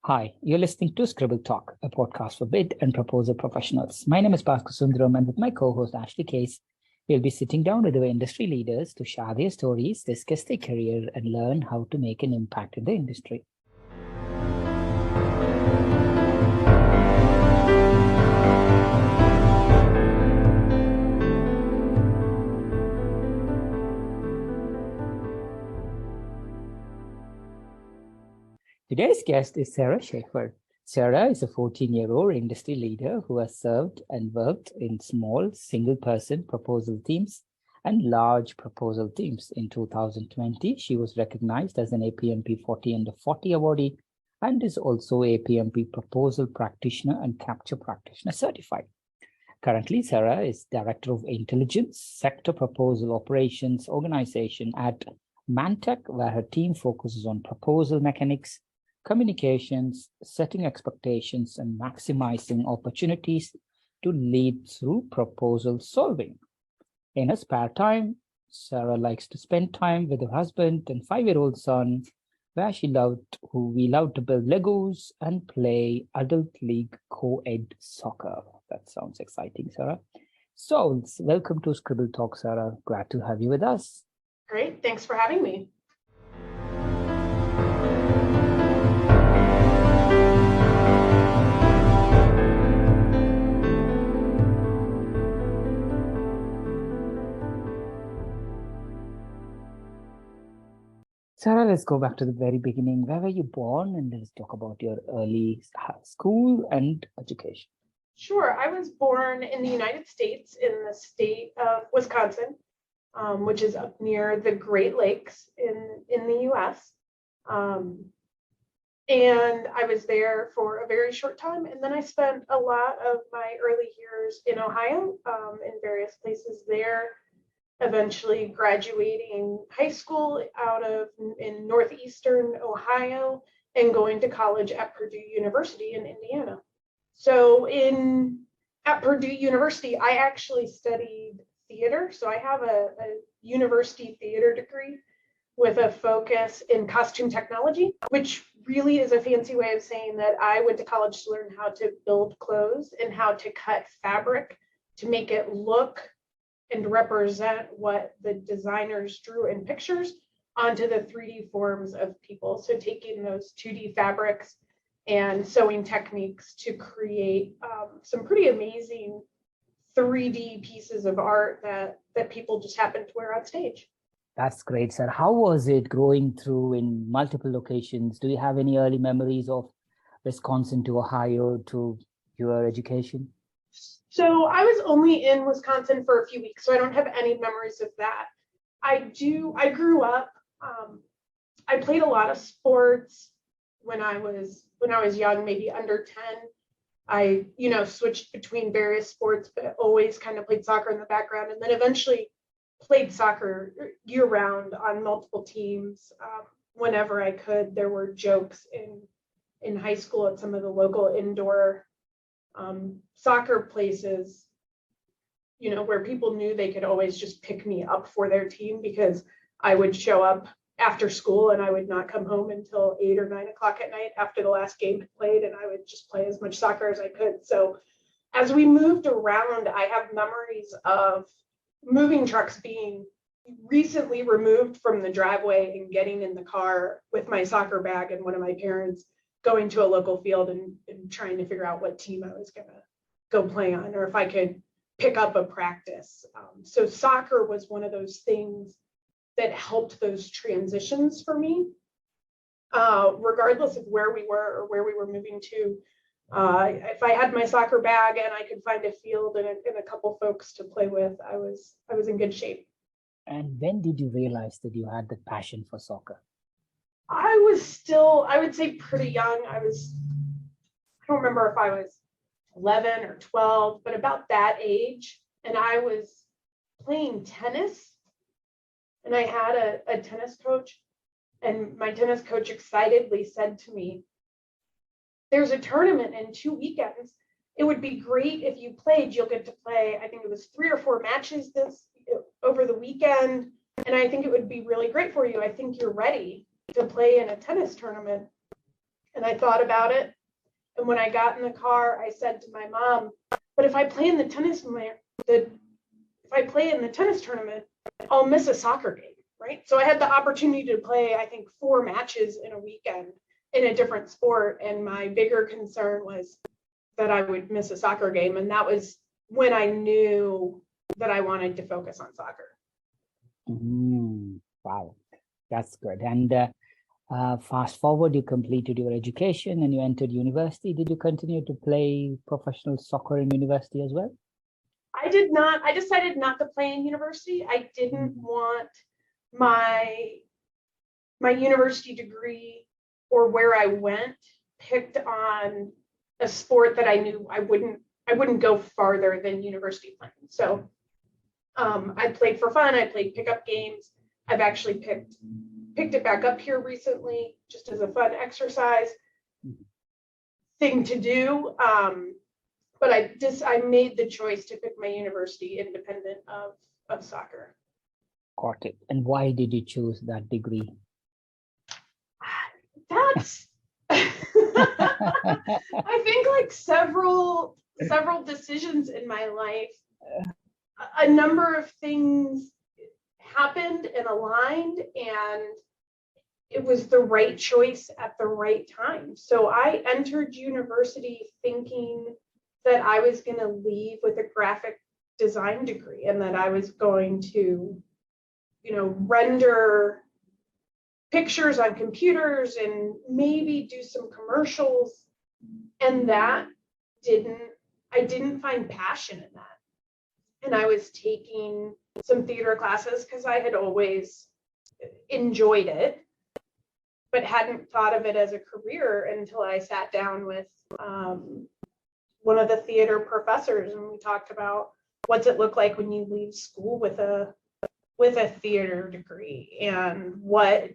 Hi, you're listening to Scribble Talk, a podcast for bid and proposal professionals. My name is Bhaskar Sundaram, and with my co-host Ashley Case, we'll be sitting down with our industry leaders to share their stories, discuss their career, and learn how to make an impact in the industry. Today's guest is Sarah Shaffer. Sarah is a 14-year-old industry leader who has served and worked in small single-person proposal teams and large proposal teams. In 2020, she was recognized as an APMP 40 under 40 awardee and is also APMP Proposal Practitioner and Capture Practitioner certified. Currently, Sarah is Director of Intelligence, Sector Proposal Operations Organization at ManTech, where her team focuses on proposal mechanics, communications, setting expectations, and maximizing opportunities to lead through proposal solving. In her spare time, Sarah likes to spend time with her husband and 5-year-old son, who we love to build Legos and play adult league co-ed soccer. That sounds exciting, Sarah. So welcome to Scribble Talk, Sarah. Glad to have you with us. Great, thanks for having me. Sarah, let's go back to the very beginning. Where were you born? And let's talk about your early school and education. Sure, I was born in the United States in the state of Wisconsin, which is up near the Great Lakes in the US. And I was there for a very short time. And then I spent a lot of my early years in Ohio, in various places there, eventually graduating high school in northeastern Ohio and going to college at Purdue University in Indiana. So at Purdue University, I actually studied theater. So I have a university theater degree with a focus in costume technology, which really is a fancy way of saying that I went to college to learn how to build clothes and how to cut fabric to make it look and represent what the designers drew in pictures onto the 3D forms of people. So taking those 2D fabrics and sewing techniques to create some pretty amazing 3D pieces of art that people just happen to wear on stage. That's great, sir. How was it growing through in multiple locations? Do you have any early memories of Wisconsin to Ohio to your education? So I was only in Wisconsin for a few weeks, so I don't have any memories of that. I grew up, I played a lot of sports when I was young, maybe under 10. I, switched between various sports, but always kind of played soccer in the background, and then eventually played soccer year round on multiple teams. Whenever I could, there were jokes in high school at some of the local indoor soccer places, where people knew they could always just pick me up for their team because I would show up after school and I would not come home until 8 or 9 o'clock at night after the last game had played, and I would just play as much soccer as I could. So as we moved around, I have memories of moving trucks being recently removed from the driveway and getting in the car with my soccer bag and one of my parents going to a local field and trying to figure out what team I was going to go play on, or if I could pick up a practice. So soccer was one of those things that helped those transitions for me, regardless of where we were or where we were moving to. If I had my soccer bag and I could find a field and a couple folks to play with, I was in good shape. And when did you realize that you had the passion for soccer? I was still, I would say, pretty young. I don't remember if I was 11 or 12, but about that age. And I was playing tennis. And I had a tennis coach. And my tennis coach excitedly said to me, "There's a tournament in 2 weekends. It would be great if you played. You'll get to play, I think it was 3 or 4 matches over the weekend. And I think it would be really great for you. I think you're ready to play in a tennis tournament." And I thought about it. And when I got in the car, I said to my mom, but if I play in the tennis tournament, I'll miss a soccer game, right? So I had the opportunity to play, I think, 4 matches in a weekend in a different sport. And my bigger concern was that I would miss a soccer game. And that was when I knew that I wanted to focus on soccer. Wow, that's good. And fast forward, you completed your education and you entered university. Did you continue to play professional soccer in university as well? I did not. I decided not to play in university. I didn't want my university degree or where I went picked on a sport that I knew I wouldn't go farther than university playing. So I played for fun. I played pickup games. I've actually picked it back up here recently, just as a fun exercise thing to do. But I made the choice to pick my university independent of soccer. Got it. And why did you choose that degree? That's I think like several decisions in my life, a number of things happened and aligned, and it was the right choice at the right time. So I entered university thinking that I was going to leave with a graphic design degree and that I was going to, render pictures on computers and maybe do some commercials. And I didn't find passion in that. And I was taking some theater classes because I had always enjoyed it, but hadn't thought of it as a career until I sat down with one of the theater professors, and we talked about what's it look like when you leave school with a theater degree, and what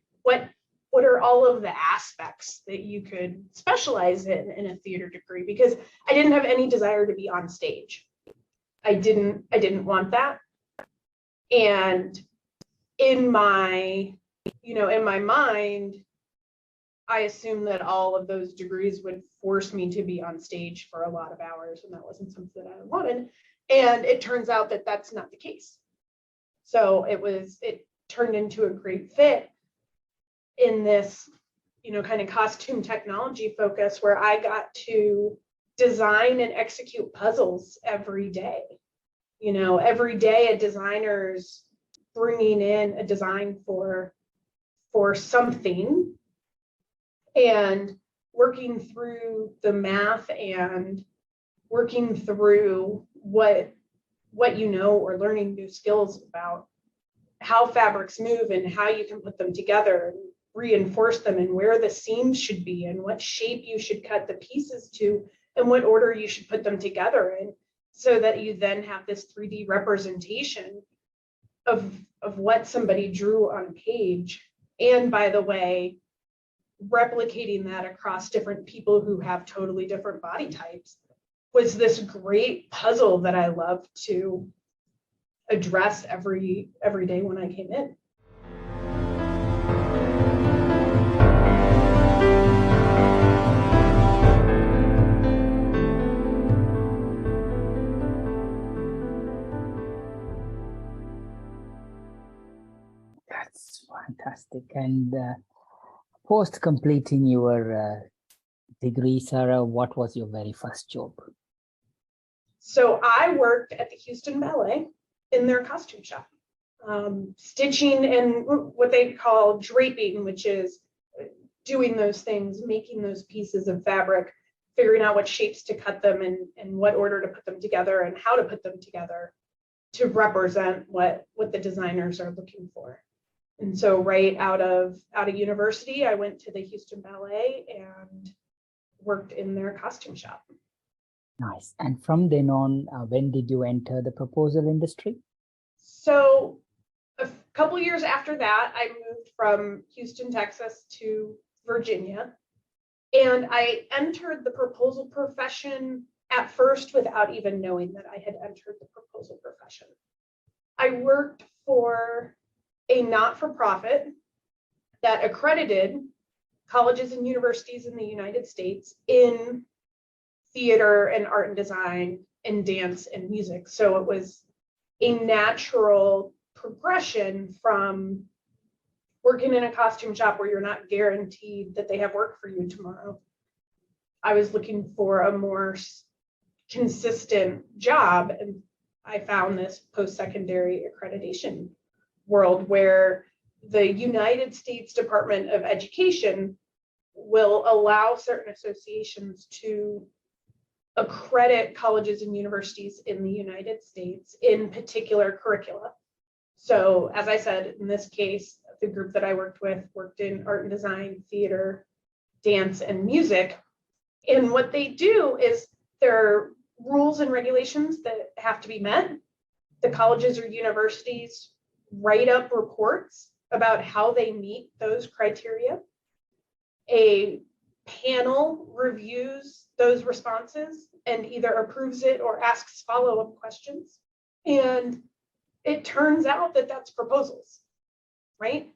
are all of the aspects that you could specialize in a theater degree, because I didn't have any desire to be on stage. I didn't want that. And in my mind, I assumed that all of those degrees would force me to be on stage for a lot of hours, and that wasn't something that I wanted. And it turns out that that's not the case. So it turned into a great fit in this, kind of costume technology focus, where I got to design and execute puzzles every day. Every day a designer's bringing in a design for something, and working through the math and working through what or learning new skills about how fabrics move and how you can put them together and reinforce them, and where the seams should be and what shape you should cut the pieces to and what order you should put them together in, so that you then have this 3D representation of what somebody drew on a page. And by the way, replicating that across different people who have totally different body types was this great puzzle that I loved to address every day when I came in. That's fantastic. And post completing your degree, Sarah, what was your very first job? So I worked at the Houston Ballet in their costume shop, stitching and what they call draping, which is doing those things, making those pieces of fabric, figuring out what shapes to cut them and what order to put them together and how to put them together to represent what the designers are looking for. And so right out of university, I went to the Houston Ballet and worked in their costume shop. Nice. And from then on, when did you enter the proposal industry? So a couple years after that, I moved from Houston, Texas to Virginia. And I entered the proposal profession at first without even knowing that I had entered the proposal profession. I worked for a not-for-profit that accredited colleges and universities in the United States in theater and art and design and dance and music. So it was a natural progression from working in a costume shop where you're not guaranteed that they have work for you tomorrow. I was looking for a more consistent job, and I found this post-secondary accreditation world where the United States Department of Education will allow certain associations to accredit colleges and universities in the United States in particular curricula. So as I said, in this case, the group that I worked with worked in art and design, theater, dance, and music. And what they do is there are rules and regulations that have to be met. The colleges or universities write up reports about how they meet those criteria. A panel reviews those responses and either approves it or asks follow-up questions. And it turns out that that's proposals, right?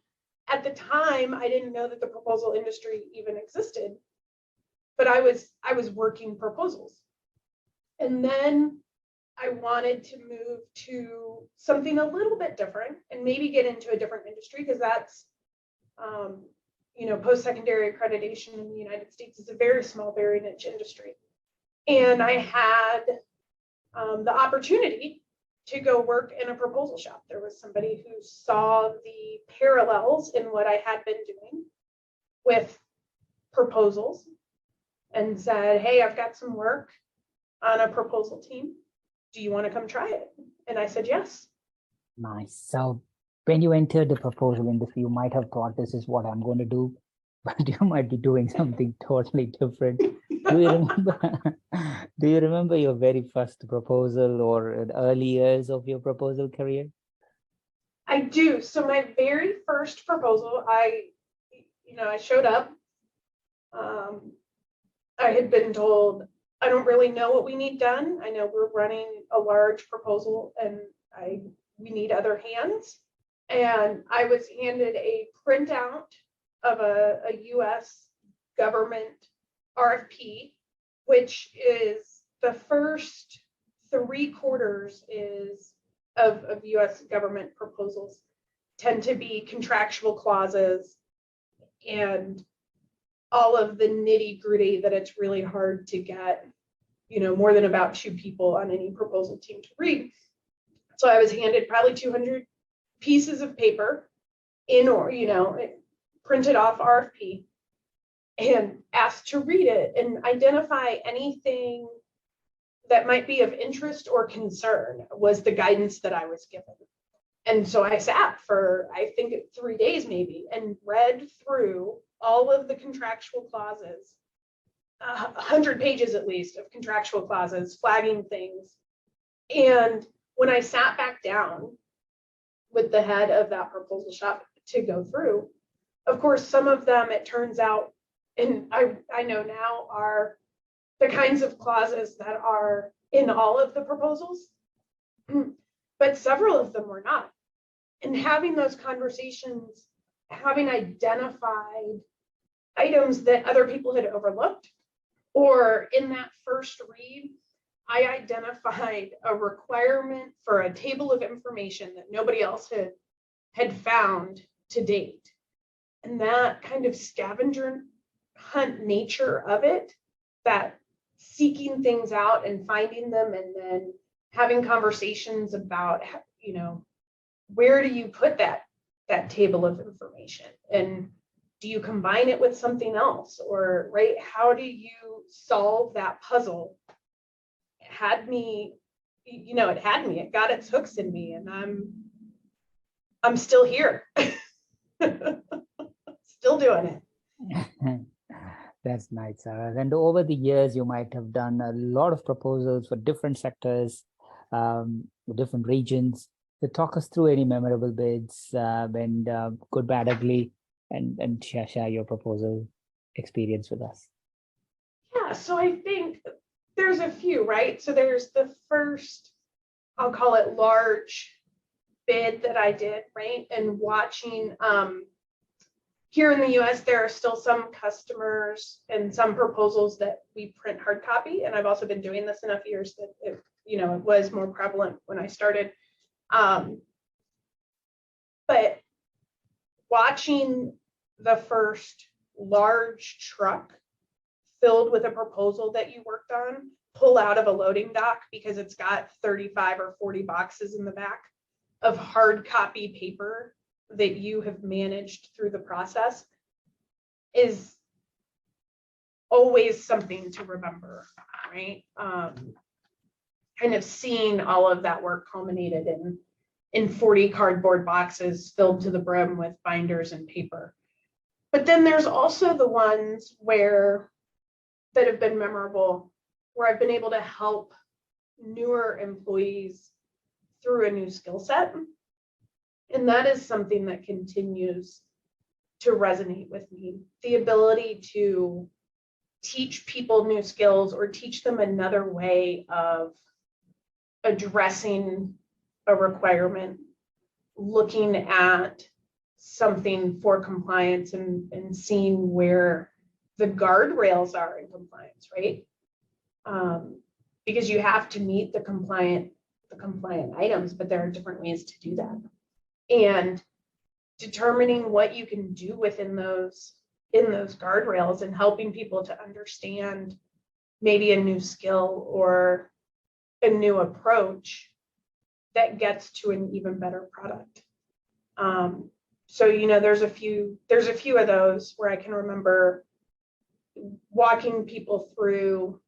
At the time, I didn't know that the proposal industry even existed, but I was working proposals. And then I wanted to move to something a little bit different and maybe get into a different industry, because that's, post-secondary accreditation in the United States is a very small, very niche industry. And I had the opportunity to go work in a proposal shop. There was somebody who saw the parallels in what I had been doing with proposals and said, hey, I've got some work on a proposal team. Do you want to come try it? And I said, yes. Nice. So when you entered the proposal industry, you might have thought this is what I'm going to do, but you might be doing something totally different. Do you remember your very first proposal or the early years of your proposal career? I do. So my very first proposal, I showed up. I had been told, I don't really know what we need done. I know we're running a large proposal and we need other hands. And I was handed a printout of a US government RFP, which is the first 3/4 of US government proposals tend to be contractual clauses and all of the nitty-gritty that it's really hard to get, more than about 2 people on any proposal team to read. So I was handed probably 200 pieces of paper printed off RFP and asked to read it and identify anything that might be of interest or concern was the guidance that I was given. And so I sat for, I think 3 days maybe, and read through all of the contractual clauses, 100 pages at least of contractual clauses, flagging things. And when I sat back down with the head of that proposal shop to go through, of course, some of them, it turns out, and I know now, are the kinds of clauses that are in all of the proposals, but several of them were not. And having those conversations, having identified items that other people had overlooked, or in that first read, I identified a requirement for a table of information that nobody else had found to date. And that kind of scavenger hunt nature of it, that seeking things out and finding them and then having conversations about, where do you put that table of information? And do you combine it with something else? Or, right, how do you solve that puzzle? It had me, it got its hooks in me, and I'm still here. Still doing it. That's nice, Sarah. And over the years, you might have done a lot of proposals for different sectors, different regions. So talk us through any memorable bids, and good, bad, ugly, and share your proposal experience with us. Yeah, so I think there's a few, right? So there's the first, I'll call it large bid that I did, right? And watching here in the US, there are still some customers and some proposals that we print hard copy. And I've also been doing this enough years that it was more prevalent when I started. But watching the first large truck filled with a proposal that you worked on pull out of a loading dock because it's got 35 or 40 boxes in the back of hard copy paper that you have managed through the process is always something to remember, right? Kind of seeing all of that work culminated in 40 cardboard boxes filled to the brim with binders and paper. But then there's also the ones that have been memorable, where I've been able to help newer employees through a new skill set. And that is something that continues to resonate with me. The ability to teach people new skills or teach them another way of addressing a requirement, looking at something for compliance and seeing where the guardrails are in compliance, right? Because you have to meet the compliant items, but there are different ways to do that. And determining what you can do within those guardrails and helping people to understand maybe a new skill or a new approach that gets to an even better product. So there's a few of those where I can remember walking people through,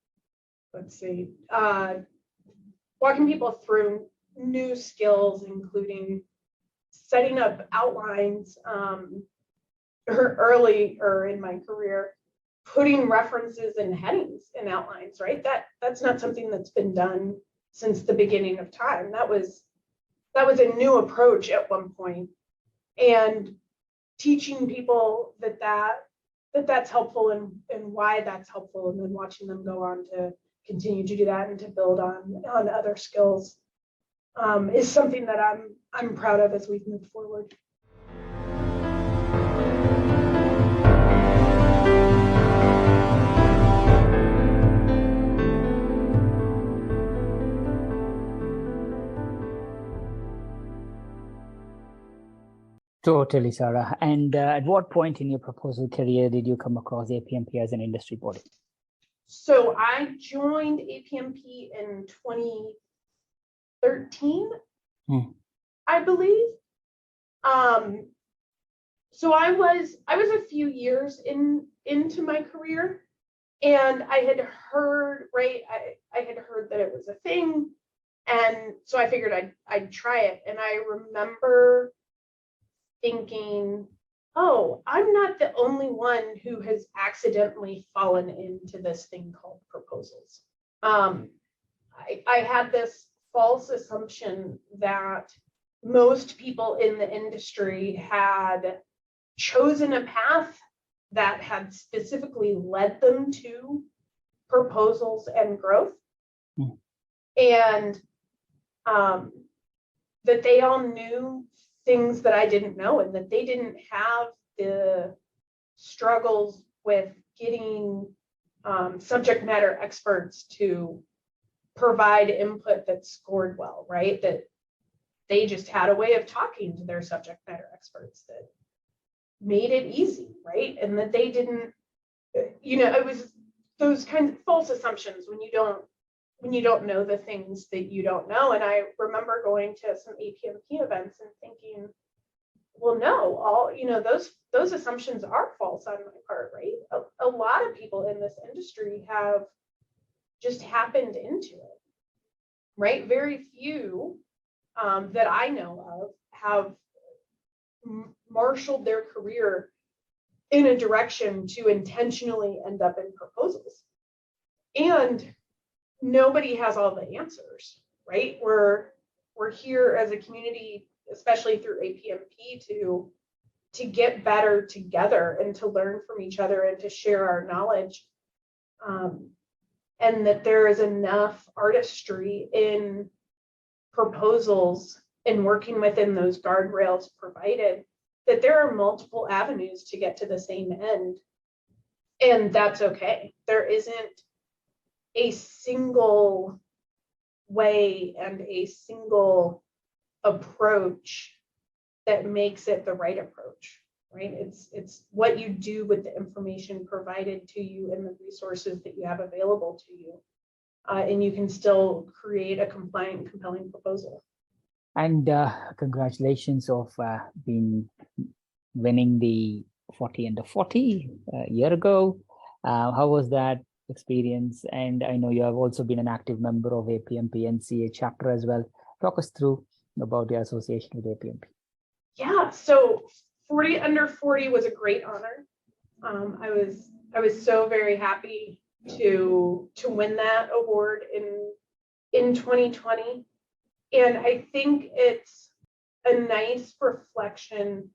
walking people through new skills, including setting up outlines earlier in my career, putting references and headings in outlines, right? That's not something that's been done since the beginning of time. That was a new approach at one point, and teaching people that's helpful and why that's helpful, and then watching them go on to continue to do that and to build on other skills is something that I'm proud of as we've moved forward. Totally, Sarah. And at what point in your proposal career did you come across APMP as an industry body? So I joined APMP in 2013, I believe. So I was a few years into my career, and I had heard, right? I had heard that it was a thing, and so I figured I'd try it. And I remember thinking, oh, I'm not the only one who has accidentally fallen into this thing called proposals. I had this false assumption that most people in the industry had chosen a path that had specifically led them to proposals and growth, and that they all knew things that I didn't know, and that they didn't have the struggles with getting subject matter experts to provide input that scored well, right? That they just had a way of talking to their subject matter experts that made it easy, right? And that they didn't, it was those kinds of false assumptions when you don't know the things that you don't know. And I remember going to some APMP events and thinking, well, no, those assumptions are false on my part, right? A lot of people in this industry have just happened into it, right? Very few that I know of have marshaled their career in a direction to intentionally end up in proposals. And nobody has all the answers, right? We're here as a community, especially through APMP, to get better together and to learn from each other and to share our knowledge. And that there is enough artistry in proposals and working within those guardrails provided that there are multiple avenues to get to the same end. And that's okay. There isn't a single way and a single approach that makes it the right approach, right? It's what you do with the information provided to you and the resources that you have available to you. And you can still create a compliant and compelling proposal. And congratulations of winning the 40 under 40 a year ago. How was that experience? And I know you have also been an active member of APMP NCA chapter as well. Talk us through about your association with APMP. Yeah, so 40 under 40 was a great honor. I was so very happy to win that award in 2020. And I think it's a nice reflection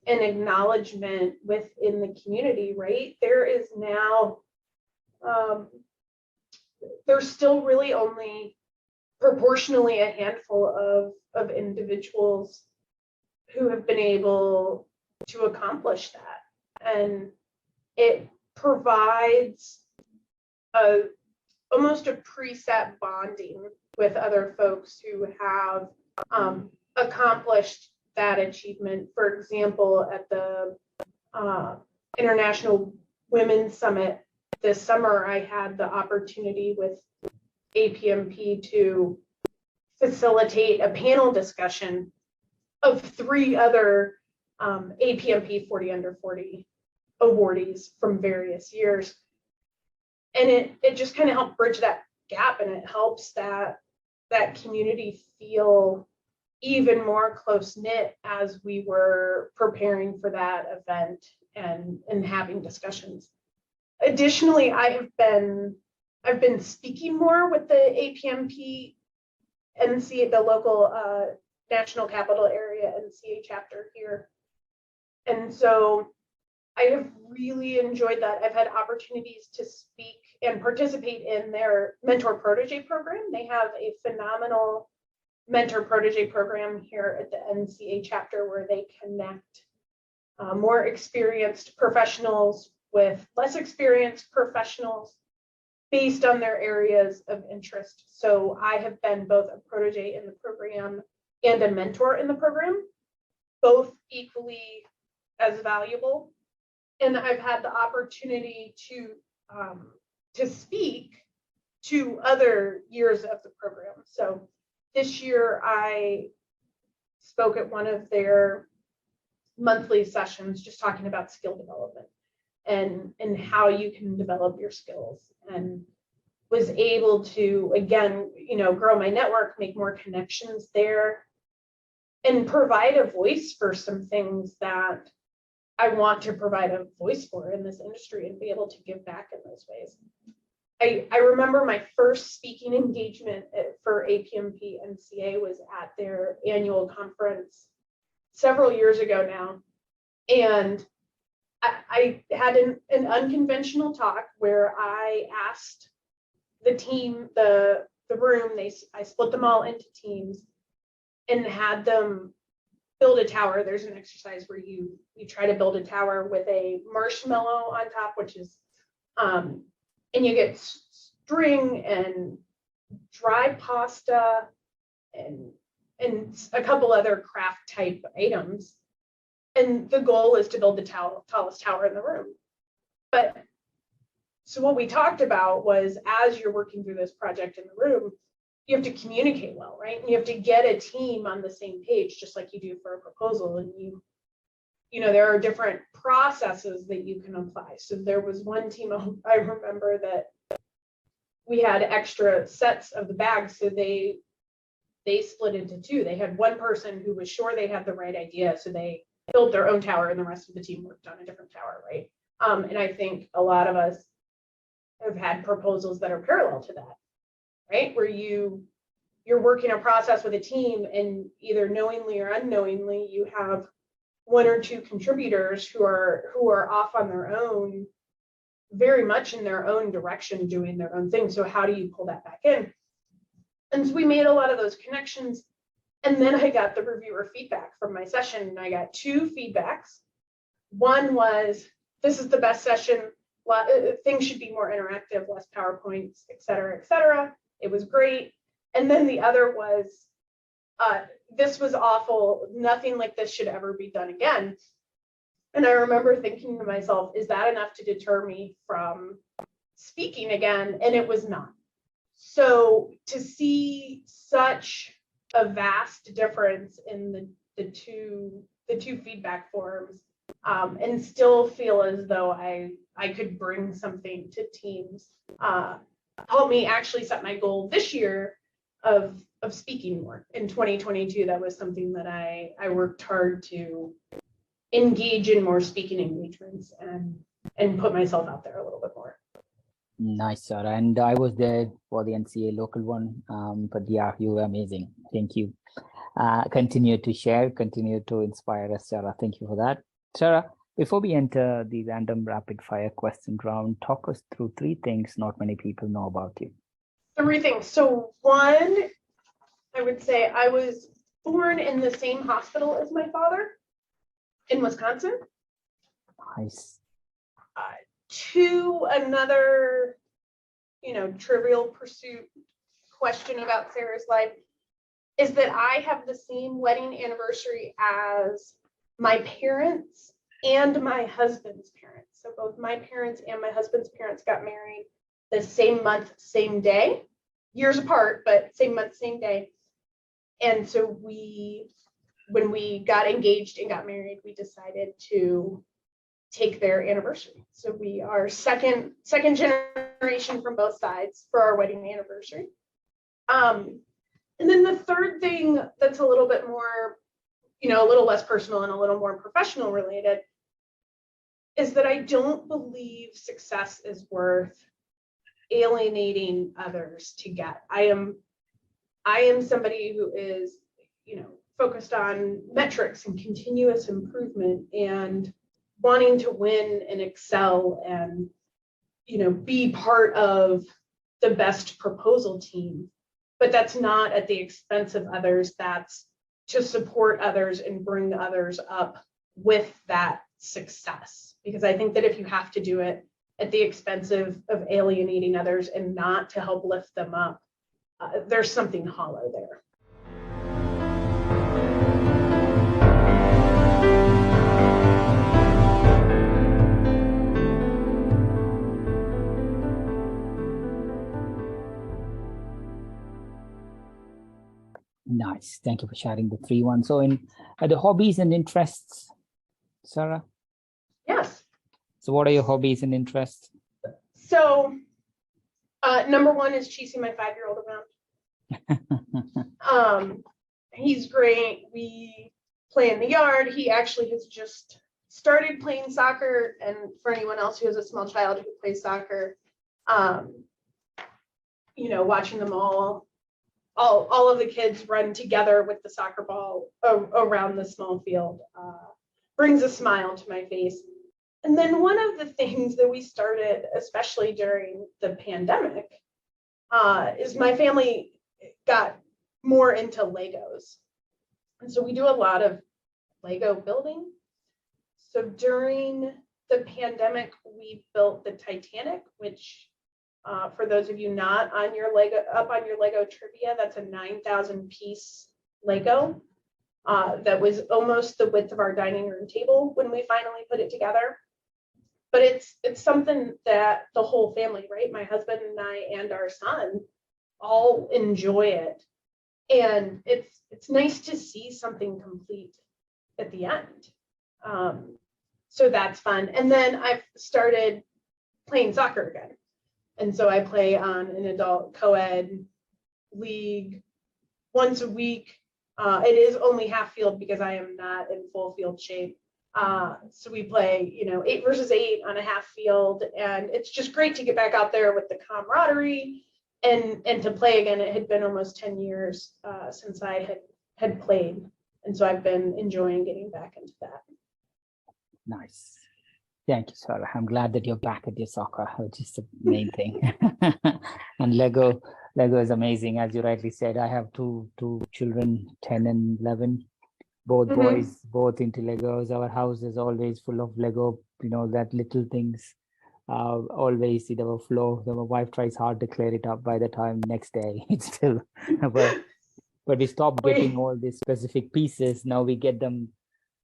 and acknowledgement within the community, right? There is now, there's still really only proportionally a handful of individuals who have been able to accomplish that. And it provides almost a preset bonding with other folks who have accomplished that achievement. For example, at the International Women's Summit this summer, I had the opportunity with APMP to facilitate a panel discussion of 3 other APMP 40 under 40 awardees from various years. And it just kind of helped bridge that gap, and it helps that community feel even more close-knit as we were preparing for that event and having discussions. Additionally, I've been speaking more with the APMP NCA, the local National Capital Area NCA chapter here. And so I have really enjoyed that. I've had opportunities to speak and participate in their mentor protege program. They have a phenomenal mentor protege program here at the NCA chapter where they connect more experienced professionals with less experienced professionals based on their areas of interest. So I have been both a protege in the program and a mentor in the program, both equally as valuable. And I've had the opportunity to speak to other years of the program. So this year I spoke at one of their monthly sessions, just talking about skill development and how you can develop your skills, and was able to, again, grow my network, make more connections there, and provide a voice for some things that I want to provide a voice for in this industry and be able to give back in those ways. I remember my first speaking engagement for APMP NCA was at their annual conference several years ago now. And I had an unconventional talk where I asked the team, the room, I split them all into teams and had them build a tower. There's an exercise where you try to build a tower with a marshmallow on top, which is, and you get string and dry pasta and a couple other craft type items. And the goal is to build the tallest tower in the room. But so what we talked about was, as you're working through this project in the room, you have to communicate well, right? And you have to get a team on the same page, just like you do for a proposal. And there are different processes that you can apply. So there was one team, I remember, that we had extra sets of the bags. So they split into 2. They had one person who was sure they had the right idea, so they built their own tower, and the rest of the team worked on a different tower, right? And I think a lot of us have had proposals that are parallel to that, right? Where you're working a process with a team, and either knowingly or unknowingly, you have 1 or 2 contributors who are off on their own, very much in their own direction, doing their own thing. So how do you pull that back in? And so we made a lot of those connections. And then I got the reviewer feedback from my session, and I got 2 feedbacks. One was, this is the best session, things should be more interactive, less PowerPoints, et cetera, et cetera. It was great. And then the other was, this was awful, nothing like this should ever be done again. And I remember thinking to myself, is that enough to deter me from speaking again? And it was not. So to see such a vast difference in the two feedback forms, and still feel as though I could bring something to teams, helped me actually set my goal this year of speaking more. In 2022, that was something that I worked hard to engage in more speaking engagements and put myself out there a little bit more. Nice, Sarah. And I was there for the NCA local one, but yeah, you were amazing. Thank you. Continue to share, continue to inspire us, Sarah. Thank you for that. Sarah, before we enter the random rapid fire question round, talk us through 3 things not many people know about you. 3 things. So one, I would say I was born in the same hospital as my father in Wisconsin. Nice. 2, another, trivial pursuit question about Sarah's life is that I have the same wedding anniversary as my parents and my husband's parents. So both my parents and my husband's parents got married the same month, same day, years apart, but same month, same day. And so when we got engaged and got married, we decided to take their anniversary. So we are second generation from both sides for our wedding anniversary. And then the third thing that's a little bit more, a little less personal and a little more professional related is that I don't believe success is worth alienating others to get. I am somebody who is, focused on metrics and continuous improvement and wanting to win and excel and, be part of the best proposal team. But that's not at the expense of others. That's to support others and bring others up with that success. Because I think that if you have to do it at the expense of alienating others and not to help lift them up, there's something hollow there. Nice. Thank you for sharing the 3 ones. So in the hobbies and interests, Sarah? Yes. So what are your hobbies and interests? So number 1 is chasing my 5-year-old around. He's great. We play in the yard. He actually has just started playing soccer. And for anyone else who has a small child who plays soccer, watching them all of the kids run together with the soccer ball around the small field brings a smile to my face. And then one of the things that we started, especially during the pandemic, is my family got more into Legos. And so we do a lot of Lego building. So during the pandemic, we built the Titanic, which for those of you not on your Lego trivia, that's a 9,000 piece Lego that was almost the width of our dining room table when we finally put it together. But it's something that the whole family, right? My husband and I and our son all enjoy it. And it's nice to see something complete at the end. So that's fun. And then I've started playing soccer again. And so I play on an adult co-ed league once a week. It is only half field because I am not in full field shape. So we play, 8 versus 8 on a half field. And it's just great to get back out there with the camaraderie and to play again. It had been almost 10 years since I had played. And so I've been enjoying getting back into that. Nice. Thank you, Sarah. I'm glad that you're back at your soccer, which is the main thing. And Lego Lego is amazing, as you rightly said. I have two children, 10 and 11, both boys, both into Legos. Our house is always full of Lego, that little things always see the flow. My wife tries hard to clear it up. By the time next day, it's still, but we stopped getting all these specific pieces. Now we get them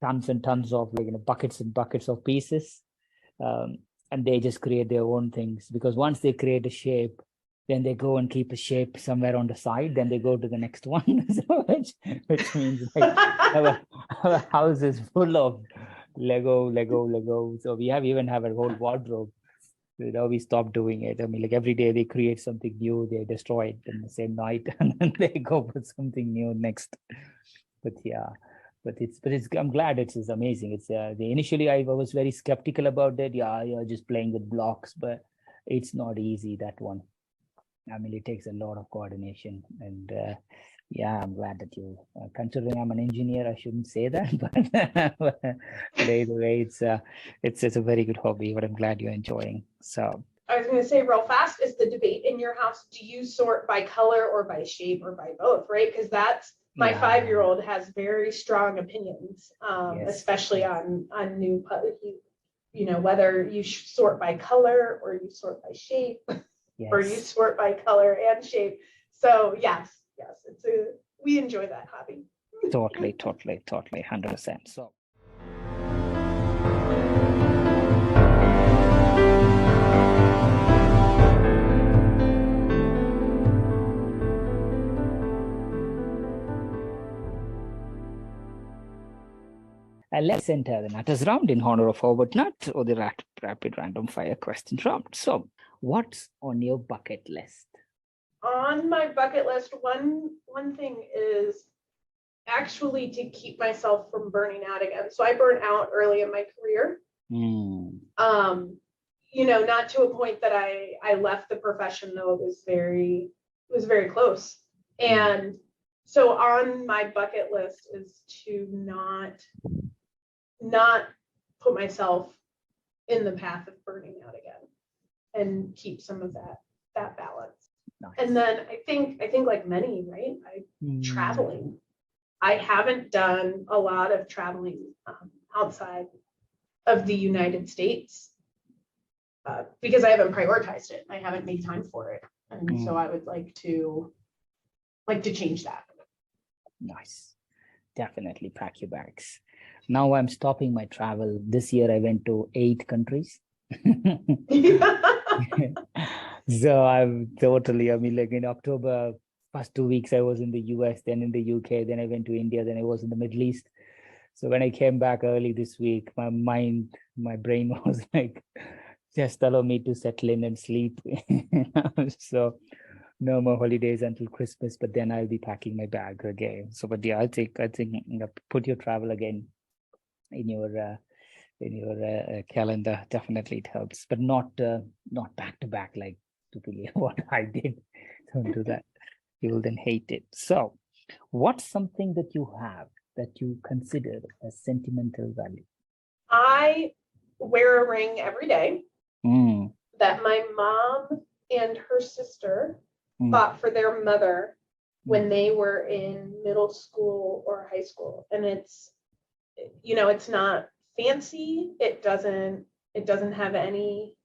tons and tons of buckets and buckets of pieces. And they just create their own things, because once they create a shape, then they go and keep a shape somewhere on the side, then they go to the next one. So which means like our house is full of Lego. So we even have a whole wardrobe. We stopped doing it. I mean, like every day they create something new, they destroy it in the same night, and then they go for something new next. But yeah, but I'm glad it's amazing. It's initially I was very skeptical about that. Yeah, you're just playing with blocks, but it's not easy, that one. I mean, it takes a lot of coordination, and yeah, I'm glad that you, considering I'm an engineer, I shouldn't say that, but either way, it's a very good hobby. But I'm glad you're enjoying. So I was going to say real fast, is the debate in your house, do you sort by color or by shape or by both, right? Because that's my 5-year-old has very strong opinions, especially on new, whether you sort by color or you sort by shape. Or you sort by color and shape. So yes, we enjoy that hobby. Totally, 100%. So let's enter the Nutters round in honor of Howard Nutt, or the rapid random fire question round. So what's on your bucket list? On my bucket list, one thing is actually to keep myself from burning out again. So I burnt out early in my career. Not to a point that I left the profession, though it was very close. And so on my bucket list is to not put myself in the path of burning out again, and keep some of that balance. Nice. And then I think like many, right? Traveling. I haven't done a lot of traveling outside of the United States because I haven't prioritized it. I haven't made time for it, and so I would like to change that. Nice. Definitely pack your bags. Now I'm stopping my travel. This year I went to 8 countries. So I'm totally, I mean, like in October, first 2 weeks I was in the US, then in the UK, then I went to India, then I was in the Middle East. So when I came back early this week, my brain was like, just allow me to settle in and sleep. So no more holidays until Christmas, but then I'll be packing my bag again. So, but yeah, I think put your travel again in your calendar. Definitely it helps, but not back to back like typically what I did. Don't do that. You will then hate it. So what's something that you have that you consider as sentimental value? I wear a ring every day that my mom and her sister bought for their mother when they were in middle school or high school. And it's not fancy. It doesn't have any,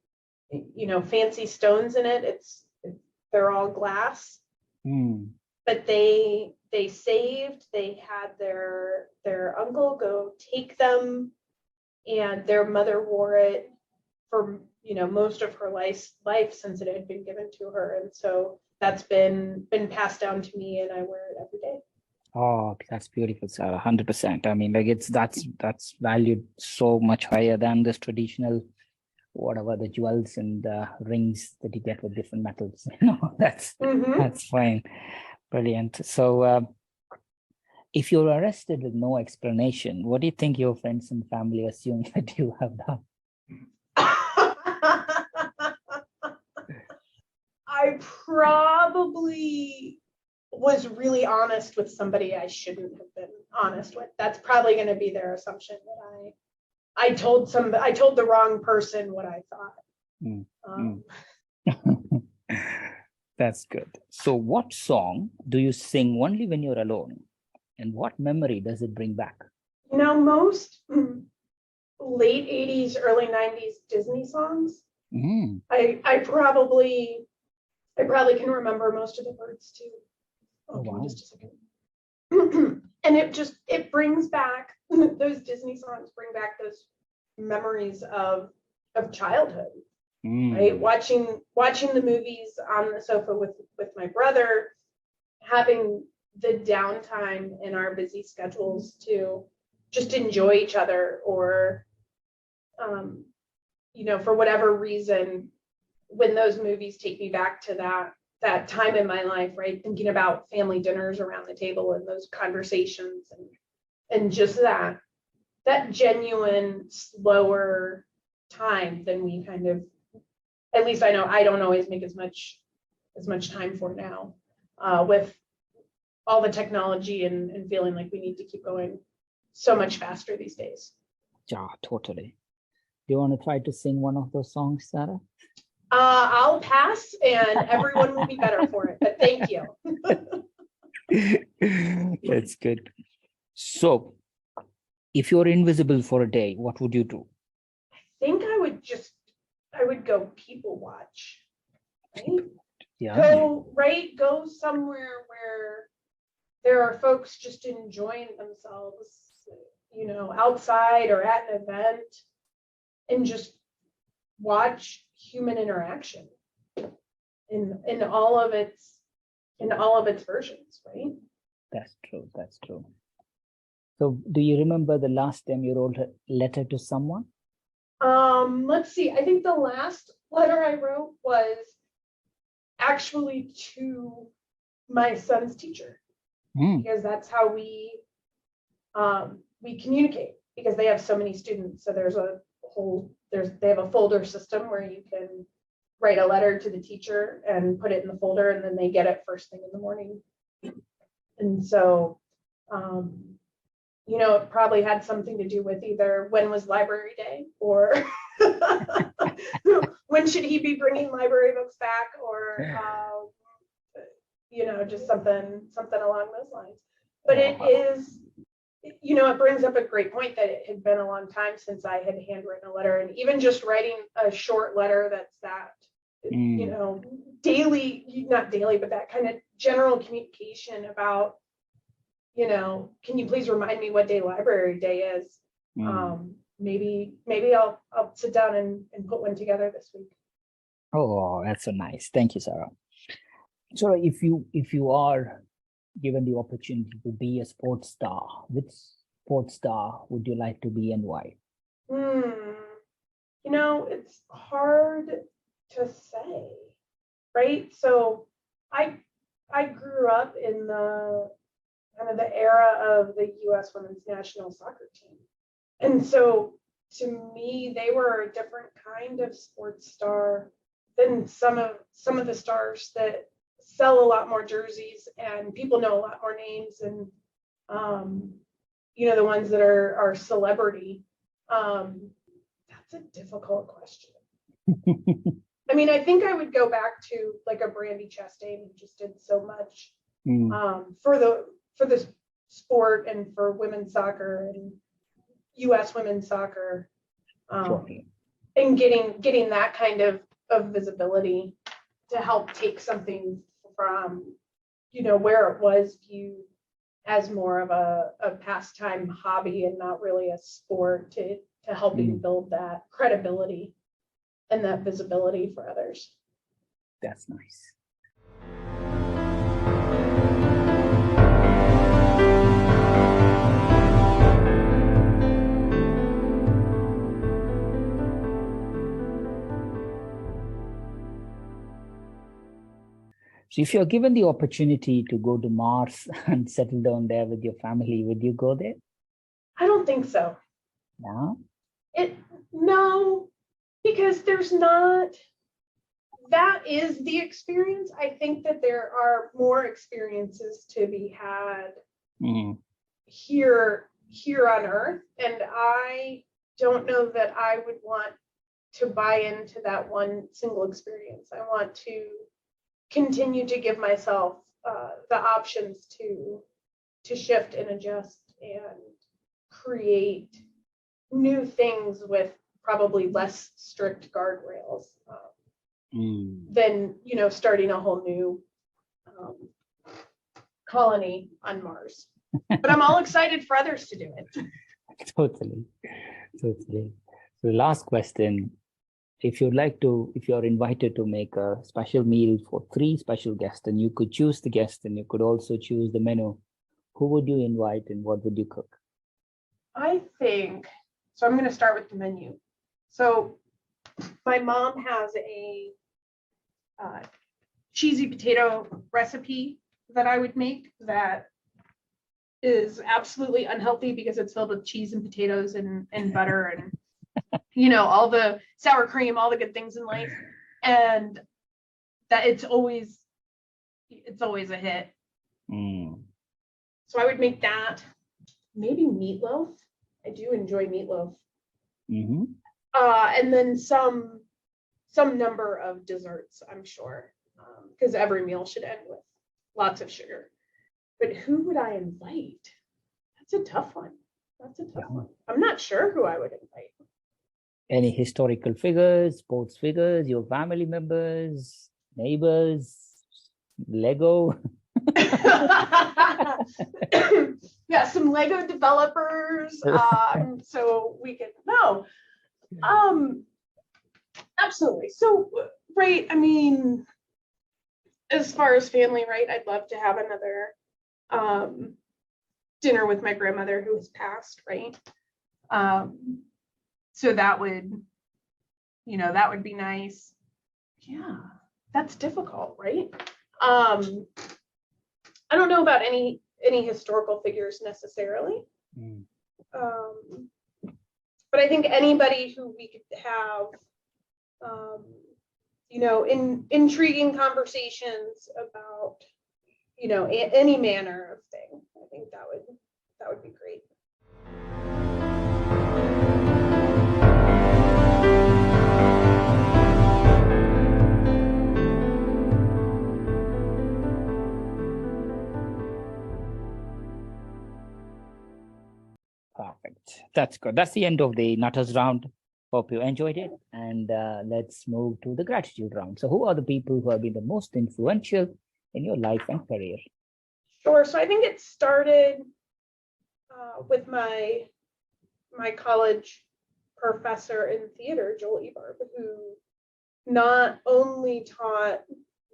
fancy stones in it. They're all glass. But they saved, they had their uncle go take them, and their mother wore it for, most of her life since it had been given to her. And so that's been passed down to me, and I wear it every day. Oh, that's beautiful, Sarah. 100%. I mean, like that's valued so much higher than this traditional, whatever, the jewels and the rings that you get with different metals. That's fine. Brilliant. So if you're arrested with no explanation, what do you think your friends and family assume that you have done? I probably was really honest with somebody I shouldn't have been honest with. That's probably going to be their assumption, that I told the wrong person what I thought. That's good. So what song do you sing only when you're alone? And what memory does it bring back? Most late 80s, early 90s Disney songs, Mm. I probably can remember most of the words too. Oh, Give me wow. just a second. And it brings back those Disney songs bring back those memories of childhood. Right, watching the movies on the sofa with my brother, having the downtime in our busy schedules to just enjoy each other, or for whatever reason, when those movies take me back to that time in my life, right, thinking about family dinners around the table and those conversations, and just that genuine slower time than we kind of, at least I know I don't always make as much time for now, with all the technology and feeling like we need to keep going so much faster these days. Yeah, totally. Do you want to try to sing one of those songs, Sarah? I'll pass, and everyone will be better for it, but thank you. That's good. So, if you're invisible for a day, what would you do? I think I would go people watch. Right? Yeah. Go somewhere where there are folks just enjoying themselves, outside or at an event, and just watch human interaction in all of its versions, right? That's true. That's true. So, do you remember the last time you wrote a letter to someone? Let's see. I think the last letter I wrote was actually to my son's teacher, because that's how we communicate, because they have so many students. So they have a folder system where you can write a letter to the teacher and put it in the folder, and then they get it first thing in the morning. And so, it probably had something to do with either when was library day, or when should he be bringing library books back, or just something along those lines. But it is, it brings up a great point that it had been a long time since I had handwritten a letter, and even just writing a short letter that's daily, not daily, but that kind of general communication about, can you please remind me what day library day is? Maybe I'll sit down and put one together this week. Oh, that's so nice. Thank you, Sarah. So if you are given the opportunity to be a sports star, which sports star would you like to be, and why? It's hard to say, right? So I grew up in the kind of the era of the U.S. women's national soccer team. And so to me, they were a different kind of sports star than some of the stars that sell a lot more jerseys and people know a lot more names, and the ones that are celebrity. That's a difficult question. I mean, I think I would go back to like a Brandy Chastain, who just did so much for the sport and for women's soccer and U.S. women's soccer, and getting that kind of visibility to help take something from where it was viewed as more of a pastime hobby and not really a sport, to helping build that credibility and that visibility for others. That's nice. So if you're given the opportunity to go to Mars and settle down there with your family, would you go there? I don't think so. No? No, because there's not, that is the experience. I think that there are more experiences to be had here on Earth. And I don't know that I would want to buy into that one single experience. I want to continue to give myself the options to shift and adjust and create new things with probably less strict guardrails than, starting a whole new colony on Mars. But I'm all excited for others to do it. Totally. So last question, if you're invited to make a special meal for 3 special guests, and you could choose the guest and you could also choose the menu, who would you invite and what would you cook? I think, so I'm going to start with the menu. So my mom has a cheesy potato recipe that I would make that is absolutely unhealthy because it's filled with cheese and potatoes and butter and all the sour cream, all the good things in life, and that it's always a hit. So I would make that. Maybe meatloaf. I do enjoy meatloaf. And then some number of desserts, I'm sure, because every meal should end with lots of sugar. But who would I invite? That's a tough one. I'm not sure who I would invite. Any historical figures, sports figures, your family members, neighbors, Lego? Yeah, some Lego developers. So we can know. Absolutely. So, right, I mean, as far as family, right, I'd love to have another dinner with my grandmother who has passed, right? So that would be nice. Yeah, that's difficult, right? I don't know about any historical figures necessarily. But I think anybody who we could have, intriguing conversations about, any manner of thing. I think that would be great. Perfect. That's good. That's the end of the Nutters round. Hope you enjoyed it. And let's move to the gratitude round. So who are the people who have been the most influential in your life and career? Sure. So I think it started with my college professor in theater, Joel Ebarb, who not only taught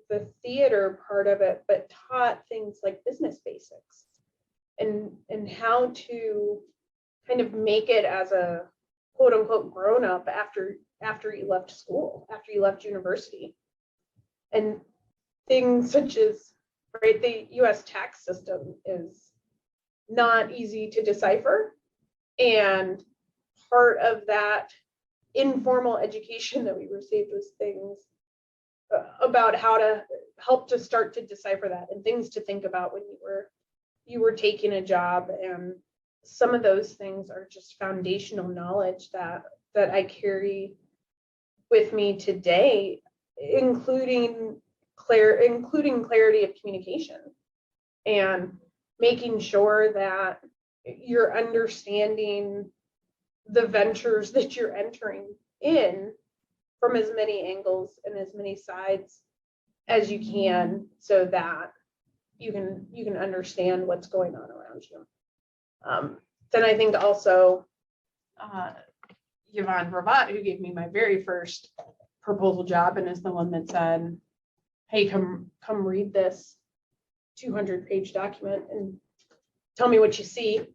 the theater part of it, but taught things like business basics and how to kind of make it as a quote unquote grown up after you left school, after you left university. And things such as, right, the US tax system is not easy to decipher. And part of that informal education that we received was things about how to help to start to decipher that and things to think about when you were taking a job. And some of those things are just foundational knowledge that I carry with me today, including clarity of communication and making sure that you're understanding the ventures that you're entering in from as many angles and as many sides as you can, so that you can understand what's going on around you. Then I think also Yvonne Ravat, who gave me my very first proposal job and is the one that said, hey, come read this 200-page document and tell me what you see.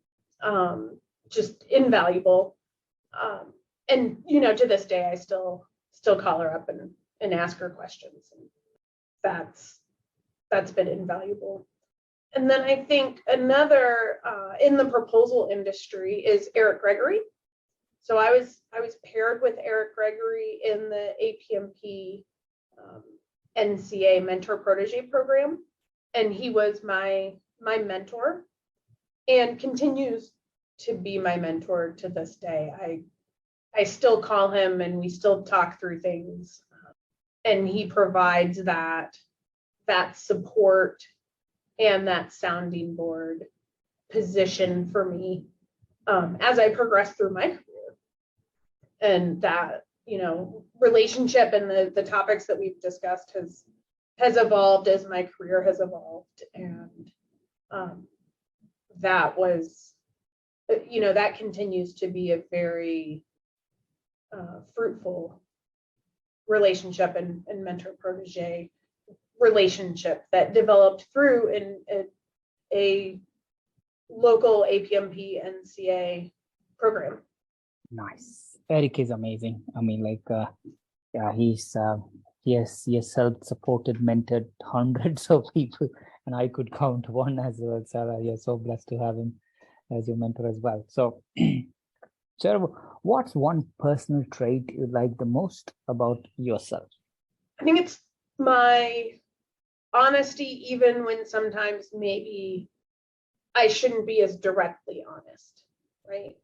Just invaluable. And to this day, I still call her up and ask her questions. And that's been invaluable. And then I think another in the proposal industry is Eric Gregory. So I was paired with Eric Gregory in the APMP NCA Mentor Protege program, and he was my mentor and continues to be my mentor to this day. I still call him and we still talk through things, and he provides that that support and that sounding board position for me as I progress through my career. And that, relationship and the topics that we've discussed has evolved as my career has evolved. And that was, that continues to be a very fruitful relationship and mentor protege relationship that developed through a local APMP NCA program. Nice. Eric is amazing. I mean, yeah, he has self-supported, mentored hundreds of people, and I could count one as well. Sarah, you're so blessed to have him as your mentor as well. So, Sarah, what's one personal trait you like the most about yourself? I think it's my honesty, even when sometimes maybe I shouldn't be as directly honest, right?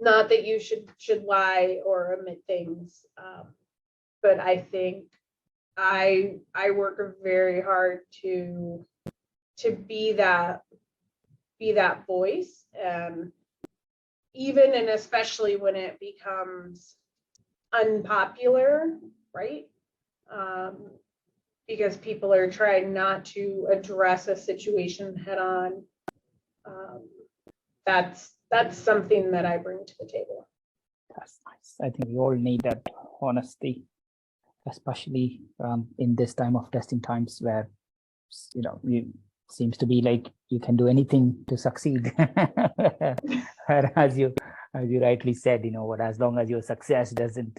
Not that you should lie or omit things, but I think I work very hard to be that voice, and even and especially when it becomes unpopular, right? Because people are trying not to address a situation head on. That's something that I bring to the table. That's nice. I think we all need that honesty, especially in this time of testing times where, it seems to be like you can do anything to succeed. as you rightly said, as long as your success doesn't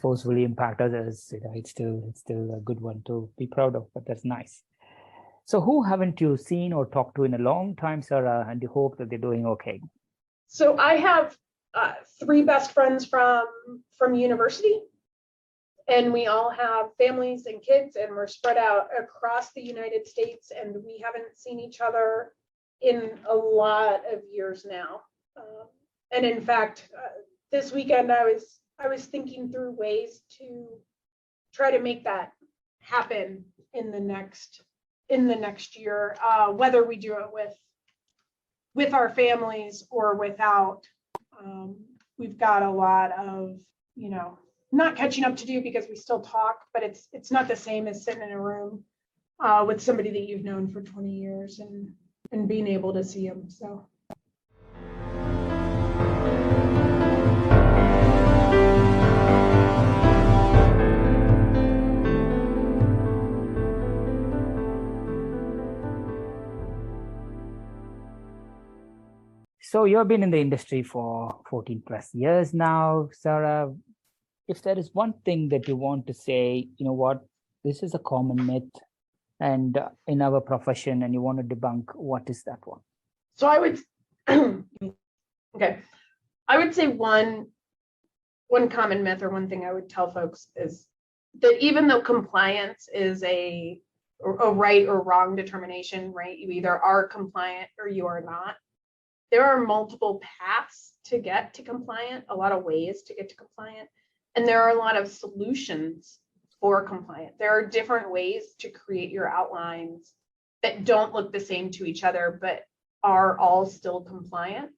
forcefully impact others, it's still a good one to be proud of. But that's nice. So who haven't you seen or talked to in a long time, Sarah, and you hope that they're doing okay? So I have 3 best friends from university, and we all have families and kids, and we're spread out across the United States, and we haven't seen each other in a lot of years now. And in fact, this weekend I was thinking through ways to try to make that happen in the next year, whether we do it with our families or without. We've got a lot of, not catching up to do because we still talk, but it's not the same as sitting in a room with somebody that you've known for 20 years and being able to see them. So. So you've been in the industry for 14 plus years now, Sarah. If there is one thing that you want to say, this is a common myth and in our profession, and you want to debunk, what is that one? So I would, okay. I would say one common myth or one thing I would tell folks is that even though compliance is a right or wrong determination, right? You either are compliant or you are not. There are multiple paths to get to compliant, a lot of ways to get to compliant, and there are a lot of solutions for compliant. There are different ways to create your outlines that don't look the same to each other, but are all still compliant.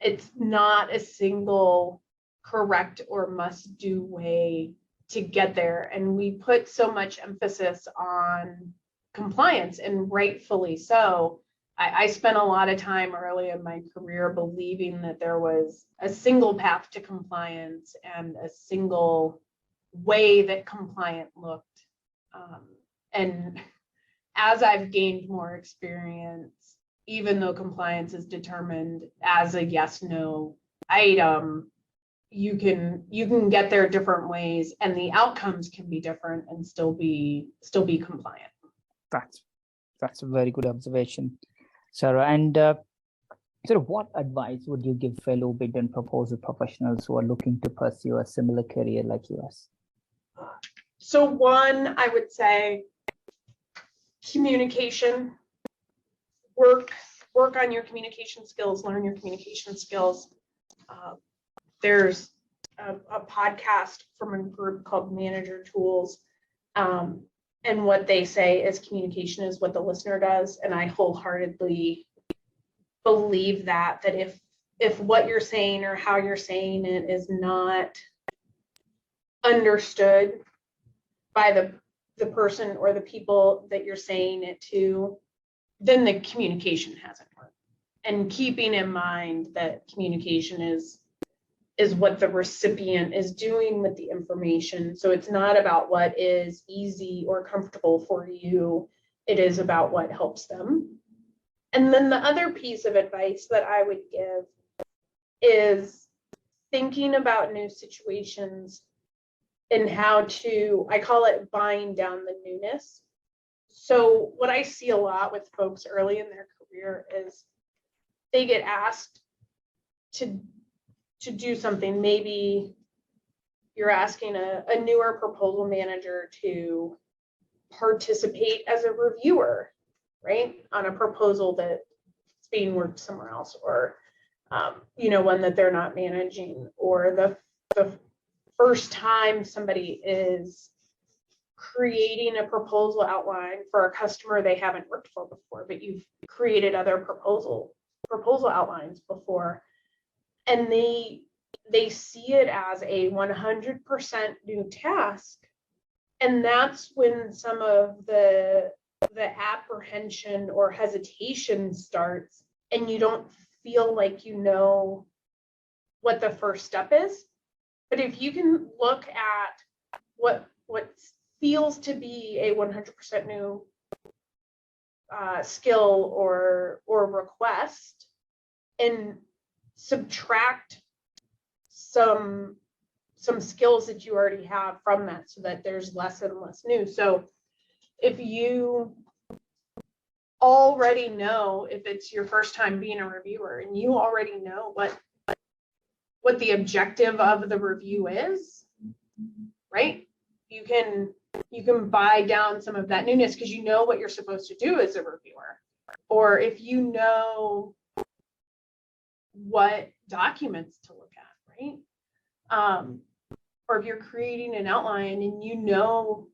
It's not a single correct or must do way to get there. And we put so much emphasis on compliance, and rightfully so. I spent a lot of time early in my career believing that there was a single path to compliance and a single way that compliant looked. And as I've gained more experience, even though compliance is determined as a yes/no item, you can get there different ways, and the outcomes can be different and still be compliant. That's a very good observation, Sarah. And what advice would you give fellow bid and proposal professionals who are looking to pursue a similar career like yours? So one, I would say communication. Work on your communication skills, learn your communication skills. There's a podcast from a group called Manager Tools And what they say is communication is what the listener does. And I wholeheartedly believe that if what you're saying or how you're saying it is not understood by the person or the people that you're saying it to, then the communication hasn't worked. And keeping in mind that communication is what the recipient is doing with the information. So it's not about what is easy or comfortable for you. It is about what helps them. And then the other piece of advice that I would give is thinking about new situations and how to, I call it buying down the newness. So what I see a lot with folks early in their career is they get asked to do something. Maybe you're asking a newer proposal manager to participate as a reviewer, right, on a proposal that's being worked somewhere else, or one that they're not managing, or the first time somebody is creating a proposal outline for a customer they haven't worked for before, but you've created other proposal outlines before, and they see it as a 100% new task. And that's when some of the apprehension or hesitation starts, and you don't feel like you know what the first step is. But if you can look at what feels to be a 100% new skill or request, and subtract some skills that you already have from that, so that there's less and less new. So if you already know, if it's your first time being a reviewer and you already know what the objective of the review is, right? You can buy down some of that newness because you know what you're supposed to do as a reviewer. Or if you know what documents to look at, right? Or if you're creating an outline and you know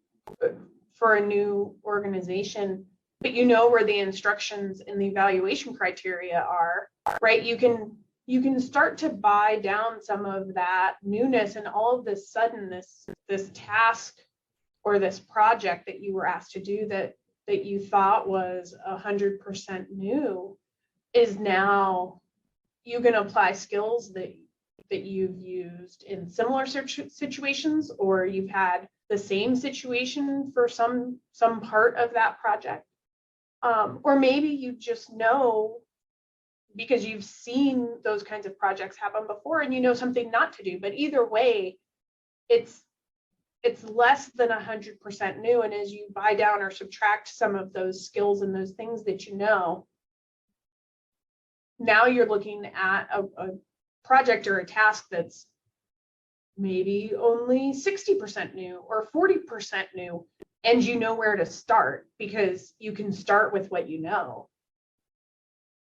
for a new organization, but you know where the instructions and the evaluation criteria are, right? You can start to buy down some of that newness, and all of this sudden this task or this project that you were asked to do that you thought was 100% new is now, you can apply skills that you've used in similar situations, or you've had the same situation for some part of that project. Or maybe you just know because you've seen those kinds of projects happen before and you know something not to do. But either way, it's less than 100% new. And as you buy down or subtract some of those skills and those things that you know, now you're looking at a project or a task that's maybe only 60% new or 40% new, and you know where to start because you can start with what you know.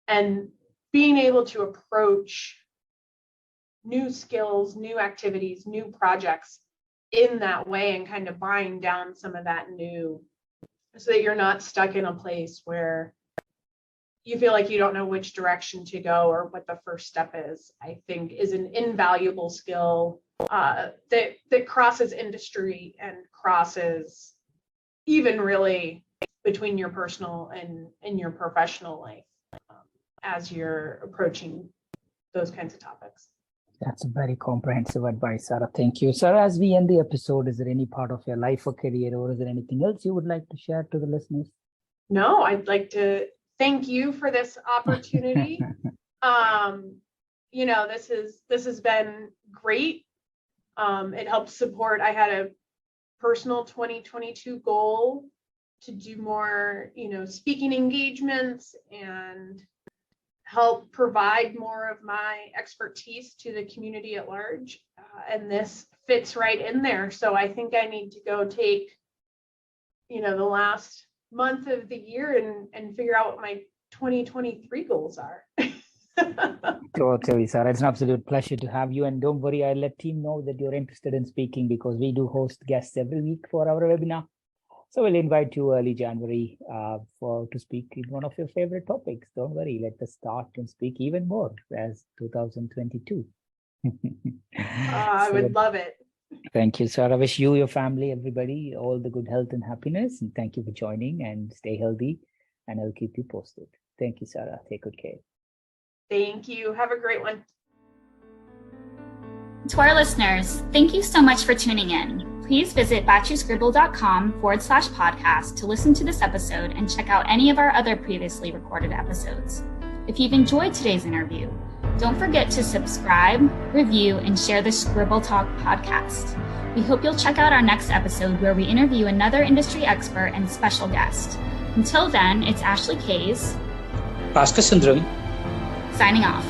And being able to approach new skills, new activities, new projects in that way, and kind of buying down some of that new, so that you're not stuck in a place where you feel like you don't know which direction to go or what the first step is, I think is an invaluable skill that crosses industry and crosses even really between your personal and your professional life as you're approaching those kinds of topics. That's very comprehensive advice, Sarah. Thank you. Sarah, as we end the episode, is there any part of your life or career, or is there anything else you would like to share to the listeners? No, I'd like to thank you for this opportunity. This has been great. It helped support. I had a personal 2022 goal to do more, speaking engagements and help provide more of my expertise to the community at large. And this fits right in there. So I think I need to go take, the last month of the year and figure out what my 2023 goals are. Totally, Sarah. It's an absolute pleasure to have you. And don't worry, I'll let team know that you're interested in speaking, because we do host guests every week for our webinar. So we'll invite you early January to speak in one of your favorite topics. Don't worry, let us start and speak even more as 2022. I would love it. Thank you, Sarah. Wish you, your family, everybody, all the good health and happiness. And thank you for joining, and stay healthy. And I'll keep you posted. Thank you, Sarah. Take good care. Thank you. Have a great one. To our listeners, thank you so much for tuning in. Please visit batchuscribble.com/podcast to listen to this episode and check out any of our other previously recorded episodes. If you've enjoyed today's interview, don't forget to subscribe, review, and share the Scribble Talk podcast. We hope you'll check out our next episode where we interview another industry expert and special guest. Until then, it's Ashley Kays, Bhaskar Sundram, signing off.